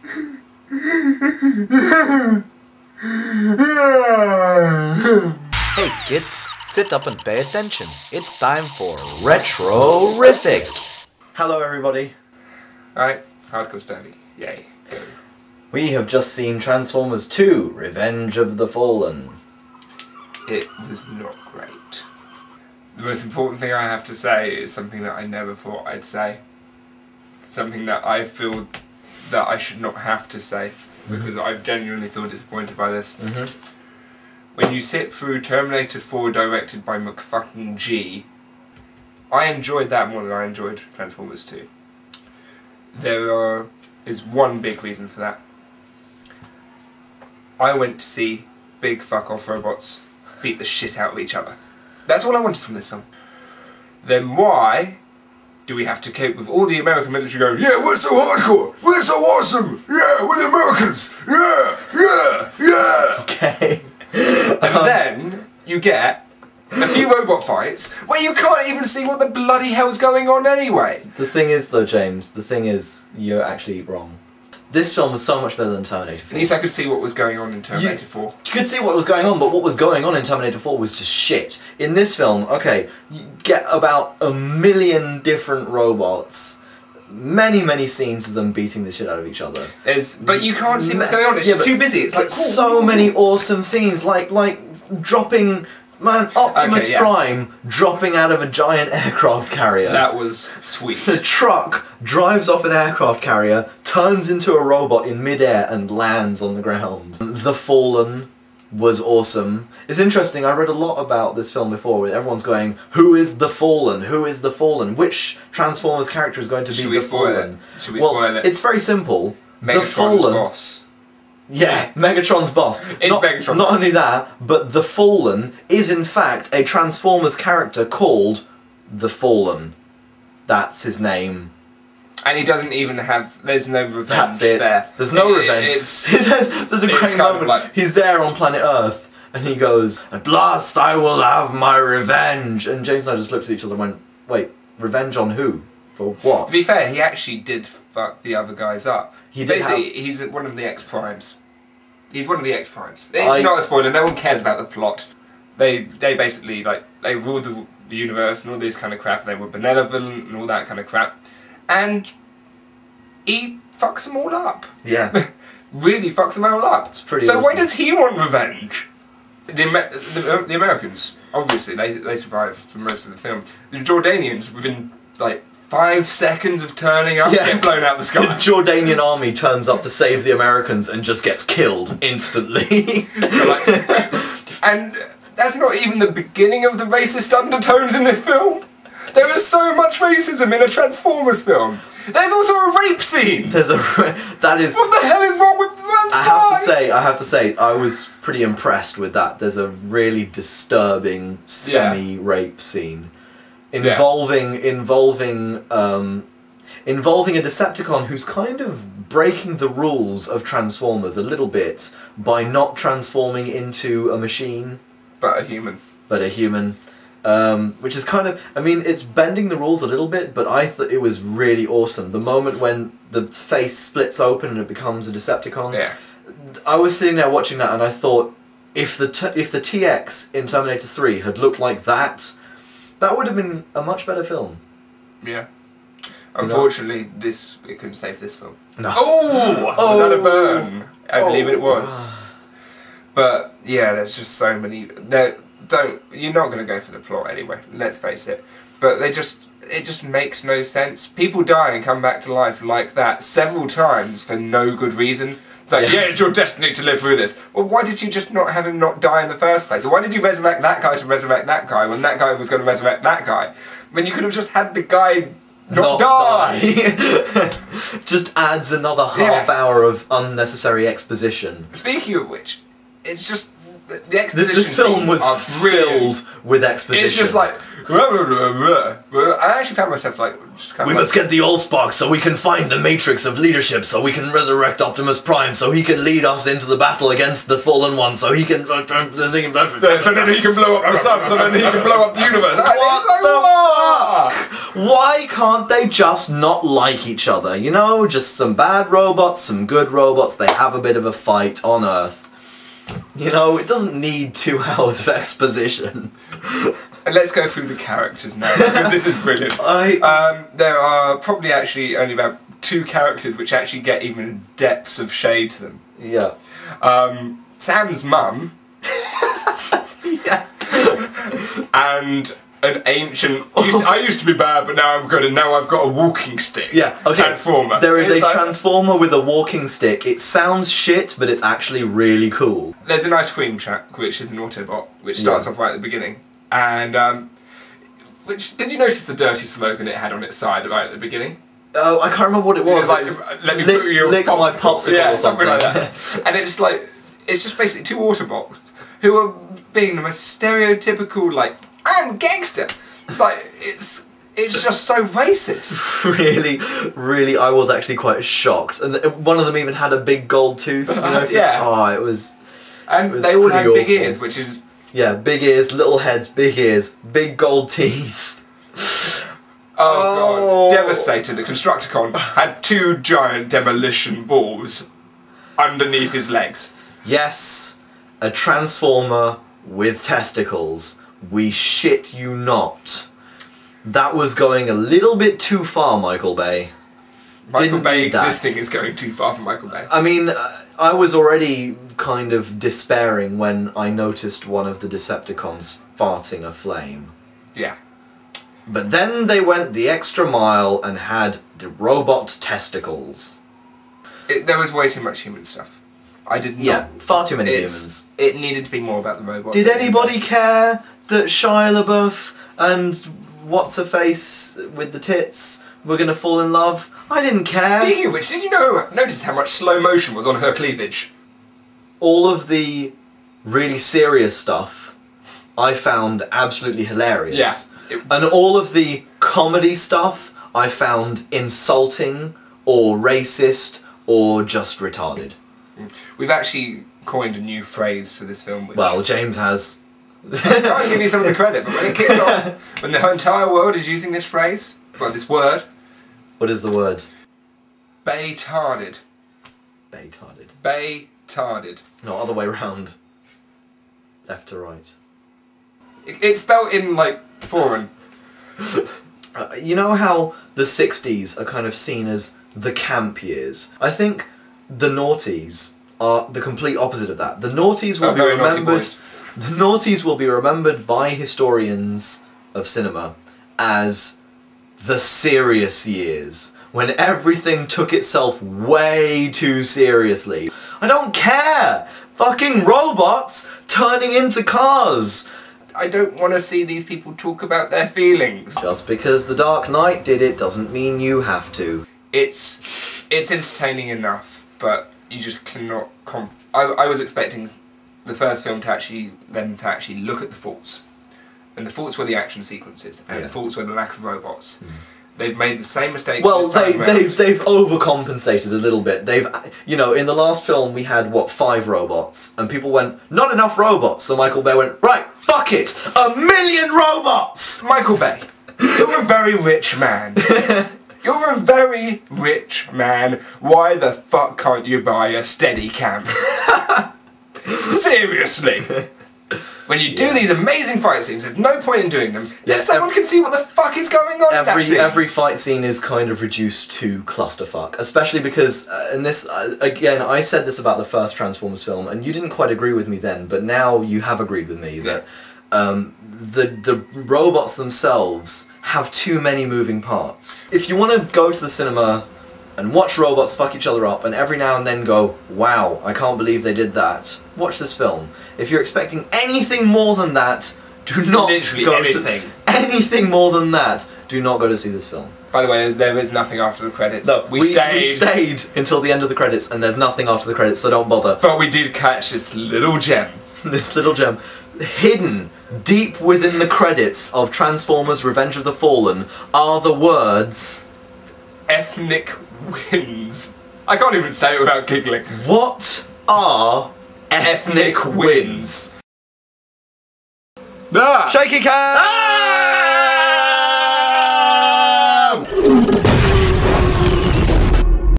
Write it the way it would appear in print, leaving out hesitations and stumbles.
Hey kids, sit up and pay attention. It's time for Retrorific. Hello everybody. Alright, hardcore study. Yay. Go. We have just seen Transformers 2, Revenge of the Fallen. It was not great. The most important thing I have to say is something that I never thought I'd say. Something that I feel that I should not have to say, because I've genuinely feel disappointed by this. When you sit through Terminator 4 directed by McFucking G, I enjoyed that more than I enjoyed Transformers 2. There is one big reason for that. I went to see big fuck-off robots beat the shit out of each other. That's all I wanted from this film. Then why do we have to cope with all the American military going, yeah, we're so hardcore, we're so awesome, yeah, we're the Americans, yeah, yeah, yeah. Okay. And then you get a few robot fights where you can't even see what the bloody hell's going on anyway. The thing is though, James, you're actually wrong. This film was so much better than Terminator 4. At least I could see what was going on in Terminator 4. You could see what was going on, but what was going on in Terminator 4 was just shit. In this film, okay, you get about 1 million different robots, many scenes of them beating the shit out of each other. But you can't see what's going on, it's too busy. It's like so many awesome scenes, like dropping... Man, Optimus Prime dropping out of a giant aircraft carrier. That was sweet. The truck drives off an aircraft carrier, turns into a robot in midair and lands on the ground. The Fallen was awesome. It's interesting, I read a lot about this film before where everyone's going, who is the Fallen? Who is the Fallen? Which Transformers character is going to be the Fallen? Should we spoil it? It's very simple. Megatron's the Fallen boss. Yeah, Megatron's boss. Not only that, but the Fallen is in fact a Transformers character called the Fallen. That's his name. And he doesn't even have... There's no revenge. That's it. There. There's no revenge. There's a great moment. Like, he's there on planet Earth, and he goes, "At last I will have my revenge." And James and I just looked at each other and went, "Wait, revenge on who? For what?" To be fair, he actually did fuck the other guys up. He Basically, he's one of the X-Primes. He's one of the X-Primes. It's not a spoiler, no one cares about the plot. They basically, like, they ruled the universe and all this kind of crap, they were benevolent and all that kind of crap. And he fucks them all up. Yeah. Really fucks them all up. It's pretty So awesome. why does he want revenge? The Americans, obviously, they survive for most of the film. The Jordanians, within, like, 5 seconds of turning up, get blown out the sky. The Jordanian army turns up to save the Americans and just gets killed instantly. And that's not even the beginning of the racist undertones in this film. There is so much racism in a Transformers film. There's also a rape scene. That is. What the hell is wrong with that? I have to say, I was pretty impressed with that. There's a really disturbing semi-rape scene. Involving a Decepticon who's kind of breaking the rules of Transformers a little bit by not transforming into a machine. But a human. Which is kind of, I mean, it's bending the rules a little bit, but I thought it was really awesome. The moment when the face splits open and it becomes a Decepticon. Yeah. I was sitting there watching that and I thought, if the TX in Terminator 3 had looked like that, that would have been a much better film. Yeah. Unfortunately, it couldn't save this film. No. Oh! Was that a burn? I believe it was. But yeah, there's just so many. You're not going to go for the plot anyway. Let's face it. But it just makes no sense. People die and come back to life like that several times for no good reason. It's like, yeah, it's your destiny to live through this. Well, why did you just not have him not die in the first place? Or why did you resurrect that guy to resurrect that guy when that guy was going to resurrect that guy? When you could have just had the guy not die. Just adds another half hour of unnecessary exposition. Speaking of which, it's just the exposition This film was are brilliant. filled with exposition. It's just like, I actually found myself like, just kind we of must get the Allspark so we can find the matrix of leadership, so we can resurrect Optimus Prime, so he can lead us into the battle against the Fallen One, so he can... so then he can blow up the sun, so then he can blow up the universe. What the fuck? Why can't they just not like each other? You know, just some bad robots, some good robots, they have a bit of a fight on Earth. You know, it doesn't need 2 hours of exposition. And let's go through the characters now, because this is brilliant. There are probably actually only about 2 characters which actually get even depths of shade to them. Yeah. Sam's mum. Yeah. And an ancient... I used to be bad, but now I'm good, and now I've got a walking stick. Yeah, okay. Transformer. There is a transformer with a walking stick. It sounds shit, but it's actually really cool. There's an ice cream truck, which is an Autobot, which starts off right at the beginning. And, did you notice the dirty slogan it had on its side right at the beginning? Oh, I can't remember what it was. It was like, let me put you lick my popsicle yeah, or something like that. And it's like, it's just basically 2 Autobots who are being the most stereotypical, like, I'm a gangster. It's like, it's just so racist. Really, I was actually quite shocked. And one of them even had a big gold tooth. You noticed? Yeah. Oh, it was... And it was they all had big awful. ears, which is... Yeah, big ears, little heads, big ears, big gold teeth. Oh god. Devastator, the Constructicon, had 2 giant demolition balls underneath his legs. Yes, a transformer with testicles. We shit you not. That was going a little bit too far, Michael Bay. Michael Bay existing is going too far for Michael Bay. I mean, I was already kind of despairing when I noticed one of the Decepticons farting a flame. Yeah. But then they went the extra mile and had the robot testicles. There was way too much human stuff. I did not... Yeah, far too many humans. It needed to be more about the robots. Did anybody care that Shia LaBeouf and what's-her-face with the tits were going to fall in love? I didn't care. Speaking of which, did you notice how much slow motion was on her cleavage? All of the really serious stuff I found absolutely hilarious. Yeah. And all of the comedy stuff I found insulting or racist or just retarded. We've actually coined a new phrase for this film. Which Well, James has. I can't give you some of the credit, but when it kicks off, when the entire world is using this phrase, well, this word... What is the word? Bay-tarded. Bay-tarded. Bay-tarded. No, other way round. Left to right. It's spelled in, like, foreign. You know how the 60s are kind of seen as the camp years? I think the noughties are the complete opposite of that. The noughties will be remembered... The noughties will be remembered by historians of cinema as the serious years, when everything took itself way too seriously. I don't care! Fucking robots turning into cars! I don't want to see these people talk about their feelings. Just because The Dark Knight did it doesn't mean you have to. It's entertaining enough, but you just cannot... I was expecting the first film to actually look at the faults. And the faults were the action sequences, and the faults were the lack of robots. They've made the same mistake. Well, they've overcompensated a little bit. They've, you know, in the last film we had what, 5 robots, and people went, not enough robots. So Michael Bay went, right, fuck it, 1,000,000 robots. Michael Bay, you're a very rich man. You're a very rich man. Why the fuck can't you buy a Steadicam? Seriously. When you do these amazing fight scenes, there's no point in doing them. Yeah, someone can see what the fuck is going on in that scene. Every fight scene is kind of reduced to clusterfuck, especially because, and this, again, I said this about the first Transformers film, and you didn't quite agree with me then, but now you have agreed with me that the robots themselves have too many moving parts. If you want to go to the cinema and watch robots fuck each other up and every now and then go, wow, I can't believe they did that, watch this film. If you're expecting anything more than that, do not go to... Anything more than that, do not go to see this film. By the way, there is nothing after the credits. No, we stayed until the end of the credits and there's nothing after the credits, so don't bother. But we did catch this little gem. this little gem, hidden deep within the credits of Transformers Revenge of the Fallen are the words... Ethnic wins. I can't even say it without giggling. What are ethnic wins? Ah! Shaky cam! Ah!